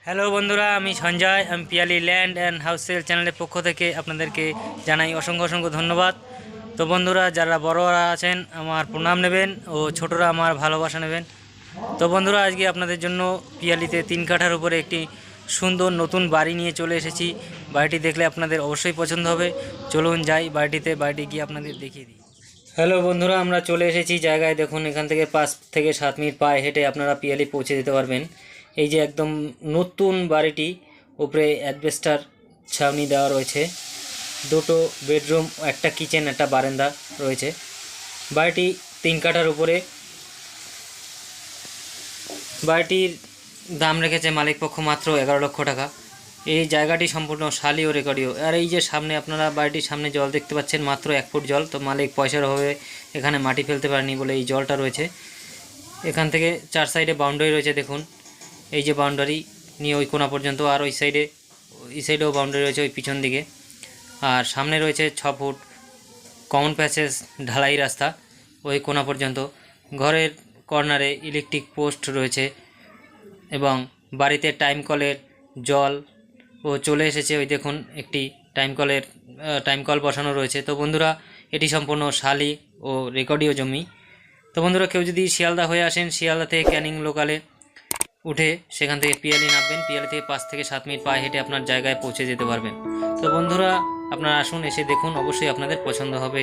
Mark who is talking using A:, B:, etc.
A: Hello বন্ধুরা, আমি সঞ্জয়। আমি Piyali land and house sale চ্যানেলের পক্ষ থেকে আপনাদেরকে জানাই অসংখ্য অসংখ্য ধন্যবাদ। তো বন্ধুরা, যারা বড়রা আছেন আমার প্রণাম নেবেন ও ছোটরা আমার ভালোবাসা নেবেন। তো বন্ধুরা, আজকে আপনাদের জন্য পিয়ালিতে 3 কাঠার উপরে একটি সুন্দর নতুন বাড়ি নিয়ে চলে এসেছি। বাড়িটি দেখলে আপনাদের অবশ্যই পছন্দ হবে। চলুন যাই বাড়িটি গিয়ে আপনাদের দেখিয়ে দিই। হ্যালো বন্ধুরা, আমরা চলে এসেছি জায়গায়। দেখুন, এখান থেকে 5 থেকে 7 মিনিট পায়ে হেঁটে আপনারা পিয়ালি পৌঁছে যেতে পারবেন। এই যে একদম নতুন বাড়িটি, উপরে অ্যাসবেস্টার ছাউনি দেওয়া রয়েছে, 2টো বেডরুম, একটা কিচেন, একটা বারান্দা রয়েছে। বাড়িটি 3 কাঠার উপরে। বাড়িটির দাম রেখেছে মালিক পক্ষ মাত্র 11 লক্ষ টাকা। এই জায়গাটি সম্পূর্ণ শালি ও রেকর্ডিও। আর এই যে সামনে আপনারা বাড়িটির সামনে জল দেখতে পাচ্ছেন, মাত্র 1 ফুট জল। তো মালিক পয়সার অভাবে এখানে মাটি ফেলতে পারেনি বলে এই জলটা রয়েছে। এখান থেকে 4 সাইডে বাউন্ডারি রয়েছে। দেখুন, এই যে বাউন্ডারি নিয়ে ওই কোণা পর্যন্ত, আর ওই সাইডেও বাউন্ডারি রয়েছে ওই পিছন দিকে। আর সামনে রয়েছে 6 ফুট কমন প্যাসেজ ঢালাই রাস্তা ওই কোণা পর্যন্ত। ঘরের কর্নারে ইলেকট্রিক পোস্ট রয়েছে এবং বাড়িতে টাইম কলের জল ও চলে এসেছে। ওই দেখুন, একটি টাইম কল বসানো রয়েছে। তো বন্ধুরা, এটি সম্পূর্ণ শালি ও রেকর্ডিও জমি। তো বন্ধুরা, কেউ যদি শিয়ালদা হয়ে আসেন, শিয়ালদা থেকে ক্যানিং লোকালে উঠে সেখান থেকে পিয়ালি নামবেন। পিয়ালি থেকে 5 থেকে 7 মিনিট পায়ে হেঁটে আপনার জায়গায় পৌঁছে যেতে পারবেন। তো বন্ধুরা, আপনারা আসুন, এসে দেখুন, অবশ্যই আপনাদের পছন্দ হবে।